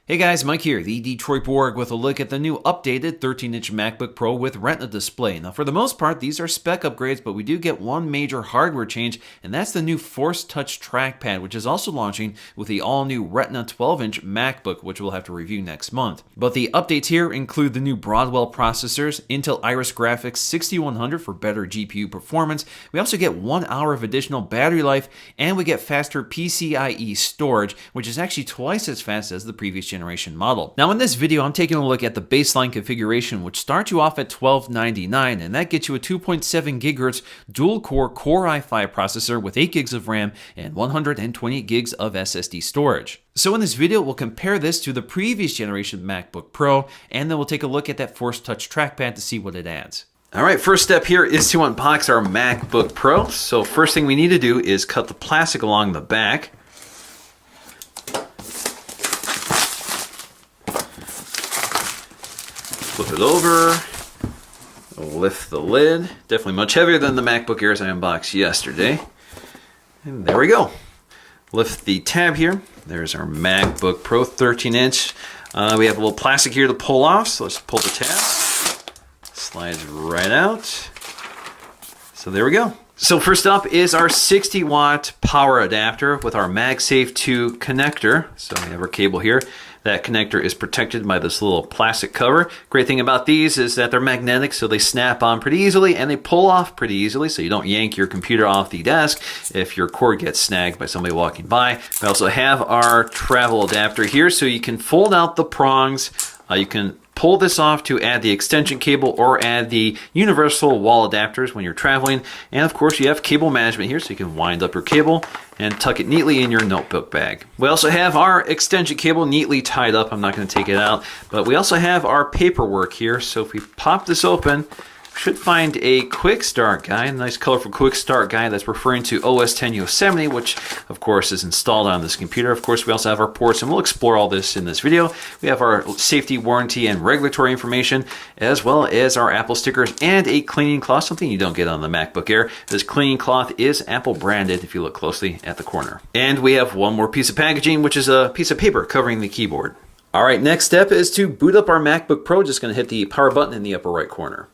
Hey guys, Mike here, the Detroit Borg, with a look at the new updated 13-inch MacBook Pro with Retina Display. Now, for the most part, these are spec upgrades, but we do get one major hardware change, and that's the new Force Touch trackpad, which is also launching with the all-new Retina 12-inch MacBook, which we'll have to review next month. But the updates here include the new Broadwell processors, Intel Iris Graphics 6100 for better GPU performance. We also get 1 hour of additional battery life, and we get faster PCIe storage, which is actually twice as fast as the previous generation model. Now in this video, I'm taking a look at the baseline configuration, which starts you off at $1299, and that gets you a 2.7 GHz dual-core Core i5 processor with 8 gigs of RAM and 128 gigs of SSD storage. So in this video, we'll compare this to the previous generation MacBook Pro, and then we'll take a look at that Force Touch trackpad to see what it adds. All right, first step here is to unbox our MacBook Pro. So first thing we need to do is cut the plastic along the back. Flip it over, lift the lid. Definitely much heavier than the MacBook Airs I unboxed yesterday. And there we go. Lift the tab here. There's our MacBook Pro 13-inch. We have a little plastic here to pull off, so let's pull the tab. Slides right out. So there we go. So first up is our 60-watt power adapter with our MagSafe 2 connector. So we have our cable here. That connector is protected by this little plastic cover. Great thing about these is that they're magnetic, so they snap on pretty easily and they pull off pretty easily, so you don't yank your computer off the desk if your cord gets snagged by somebody walking by. We also have our travel adapter here, so you can fold out the prongs. You can pull this off to add the extension cable or add the universal wall adapters when you're traveling. And of course, you have cable management here, so you can wind up your cable and tuck it neatly in your notebook bag. We also have our extension cable neatly tied up. I'm not going to take it out, but we also have our paperwork here. So if we pop this open, we should find a quick start guide, a nice colorful quick start guide that's referring to OS X Yosemite, which of course is installed on this computer. Of course, we also have our ports, and we'll explore all this in this video. We have our safety, warranty, and regulatory information, as well as our Apple stickers and a cleaning cloth, something you don't get on the MacBook Air. This cleaning cloth is Apple branded if you look closely at the corner. And we have one more piece of packaging, which is a piece of paper covering the keyboard. All right, next step is to boot up our MacBook Pro. Just going to hit the power button in the upper right corner.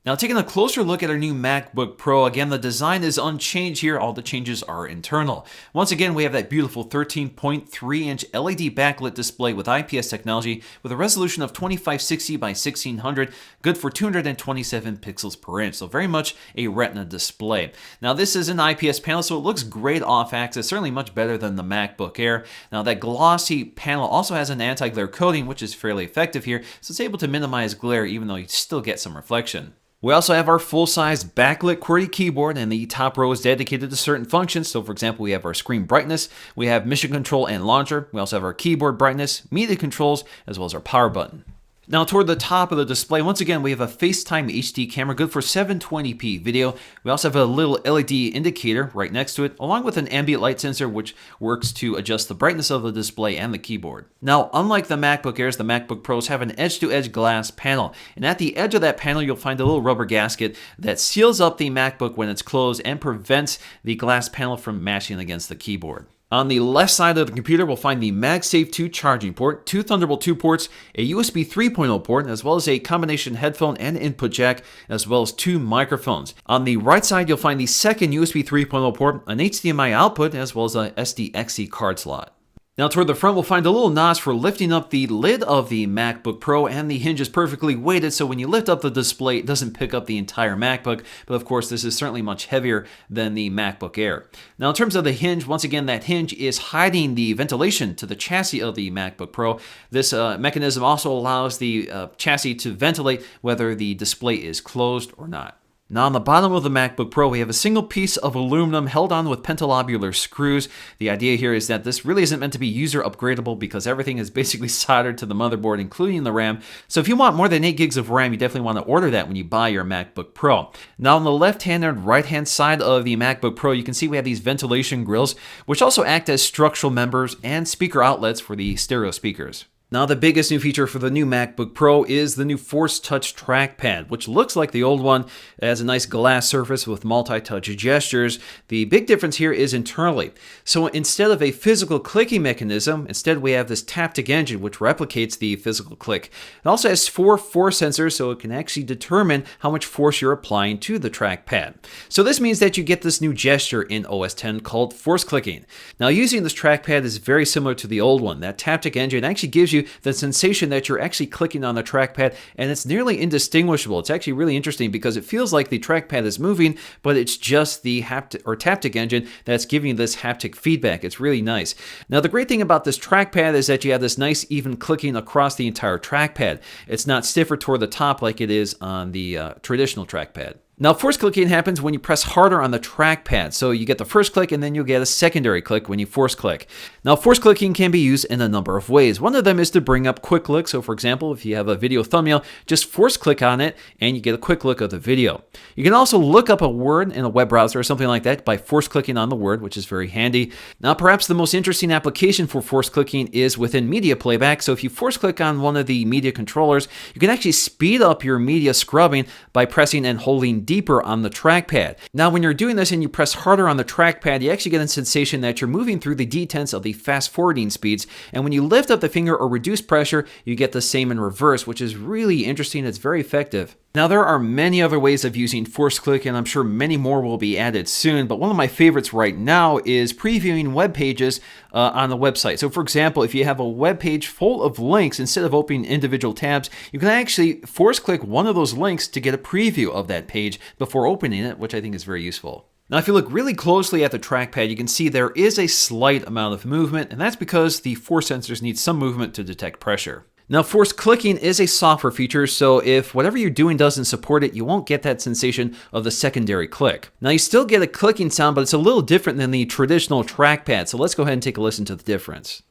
Now, taking a closer look at our new MacBook Pro, again, the design is unchanged here. All the changes are internal. Once again, we have that beautiful 13.3-inch LED backlit display with IPS technology with a resolution of 2560 by 1600, good for 227 pixels per inch. So very much a Retina display. Now, this is an IPS panel, so it looks great off-axis, certainly much better than the MacBook Air. Now, that glossy panel also has an anti-glare coating, which is fairly effective here, so it's able to minimize glare even though you still get some reflection. We also have our full-size backlit QWERTY keyboard, and the top row is dedicated to certain functions. So for example, we have our screen brightness, we have mission control and launcher, we also have our keyboard brightness, media controls, as well as our power button. Now toward the top of the display, once again, we have a FaceTime HD camera, good for 720p video. We also have a little LED indicator right next to it, along with an ambient light sensor, which works to adjust the brightness of the display and the keyboard. Now, unlike the MacBook Airs, the MacBook Pros have an edge-to-edge glass panel. And at the edge of that panel, you'll find a little rubber gasket that seals up the MacBook when it's closed and prevents the glass panel from mashing against the keyboard. On the left side of the computer, we'll find the MagSafe 2 charging port, 2 Thunderbolt 2 ports, a USB 3.0 port, as well as a combination headphone and input jack, as well as 2 microphones. On the right side, you'll find the second USB 3.0 port, an HDMI output, as well as a SDXC card slot. Now toward the front, we'll find a little notch for lifting up the lid of the MacBook Pro, and the hinge is perfectly weighted, so when you lift up the display, it doesn't pick up the entire MacBook, but of course this is certainly much heavier than the MacBook Air. Now in terms of the hinge, once again, that hinge is hiding the ventilation to the chassis of the MacBook Pro. This mechanism also allows the chassis to ventilate whether the display is closed or not. Now on the bottom of the MacBook Pro, we have a single piece of aluminum held on with pentalobular screws. The idea here is that this really isn't meant to be user upgradable because everything is basically soldered to the motherboard, including the RAM. So if you want more than 8 gigs of RAM, you definitely want to order that when you buy your MacBook Pro. Now on the left-hand and right-hand side of the MacBook Pro, you can see we have these ventilation grills, which also act as structural members and speaker outlets for the stereo speakers. Now, the biggest new feature for the new MacBook Pro is the new Force Touch trackpad, which looks like the old one. It has a nice glass surface with multi-touch gestures. The big difference here is internally. So instead of a physical clicking mechanism, instead we have this haptic engine which replicates the physical click. It also has 4 force sensors, so it can actually determine how much force you're applying to the trackpad. So this means that you get this new gesture in OS X called force clicking. Now, using this trackpad is very similar to the old one. That haptic engine actually gives you the sensation that you're actually clicking on the trackpad, and it's nearly indistinguishable. It's actually really interesting because it feels like the trackpad is moving, but it's just the haptic engine that's giving you this haptic feedback. It's really nice. Now, the great thing about this trackpad is that you have this nice even clicking across the entire trackpad. It's not stiffer toward the top like it is on the traditional trackpad. Now, force clicking happens when you press harder on the trackpad. So you get the first click and then you'll get a secondary click when you force click. Now, force clicking can be used in a number of ways. One of them is to bring up quick look. So for example, if you have a video thumbnail, just force click on it and you get a quick look of the video. You can also look up a word in a web browser or something like that by force clicking on the word, which is very handy. Now, perhaps the most interesting application for force clicking is within media playback. So if you force click on one of the media controllers, you can actually speed up your media scrubbing by pressing and holding deeper on the trackpad. Now, when you're doing this and you press harder on the trackpad, you actually get a sensation that you're moving through the detents of the fast forwarding speeds. And when you lift up the finger or reduce pressure, you get the same in reverse, which is really interesting. It's very effective. Now, there are many other ways of using force click, and I'm sure many more will be added soon, but one of my favorites right now is previewing web pages on the website. So for example, if you have a web page full of links, instead of opening individual tabs, you can actually force click one of those links to get a preview of that page before opening it, which I think is very useful. Now, if you look really closely at the trackpad, you can see there is a slight amount of movement, and that's because the force sensors need some movement to detect pressure. Now, force clicking is a software feature, so if whatever you're doing doesn't support it, you won't get that sensation of the secondary click. Now, you still get a clicking sound, but it's a little different than the traditional trackpad, so let's go ahead and take a listen to the difference.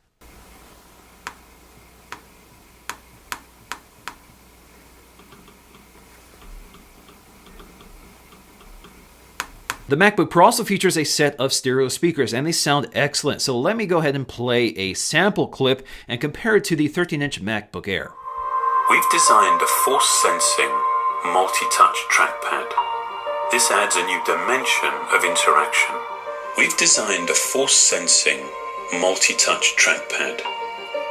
The MacBook Pro also features a set of stereo speakers, and they sound excellent. So let me go ahead and play a sample clip and compare it to the 13-inch MacBook Air. We've designed a force-sensing, multi-touch trackpad. This adds a new dimension of interaction. We've designed a force-sensing, multi-touch trackpad.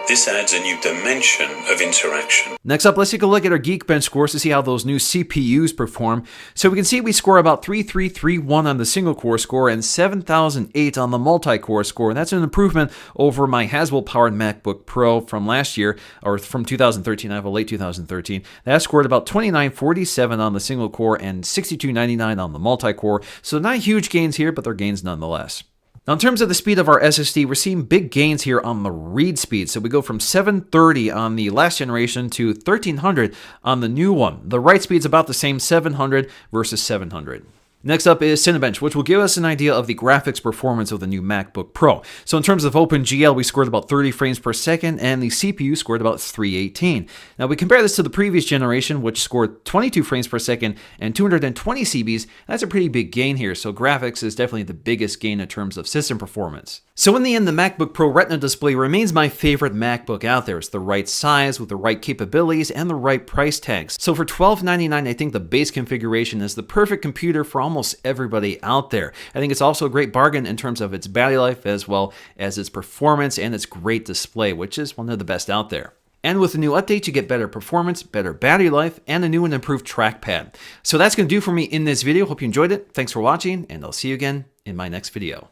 This adds a new dimension of interaction. Next up, let's take a look at our Geekbench scores to see how those new CPUs perform. So we can see we score about 3331 on the single core score and 7008 on the multi-core score. And that's an improvement over my Haswell-powered MacBook Pro from last year, or from 2013. I have a late 2013. That scored about 2947 on the single core and 6299 on the multi-core. So not huge gains here, but they're gains nonetheless. Now, in terms of the speed of our SSD, we're seeing big gains here on the read speed. So we go from 730 on the last generation to 1300 on the new one. The write speed's about the same, 700 versus 700. Next up is Cinebench, which will give us an idea of the graphics performance of the new MacBook Pro. So in terms of OpenGL, we scored about 30 frames per second, and the CPU scored about 318. Now we compare this to the previous generation, which scored 22 frames per second and 220 CBs. That's a pretty big gain here, so graphics is definitely the biggest gain in terms of system performance. So in the end, the MacBook Pro Retina Display remains my favorite MacBook out there. It's the right size with the right capabilities and the right price tags. So for $1299, I think the base configuration is the perfect computer for almost everybody out there. I think it's also a great bargain in terms of its battery life as well as its performance and its great display, which is one of the best out there. And with the new update, you get better performance, better battery life, and a new and improved trackpad. So that's going to do for me in this video. Hope you enjoyed it. Thanks for watching, and I'll see you again in my next video.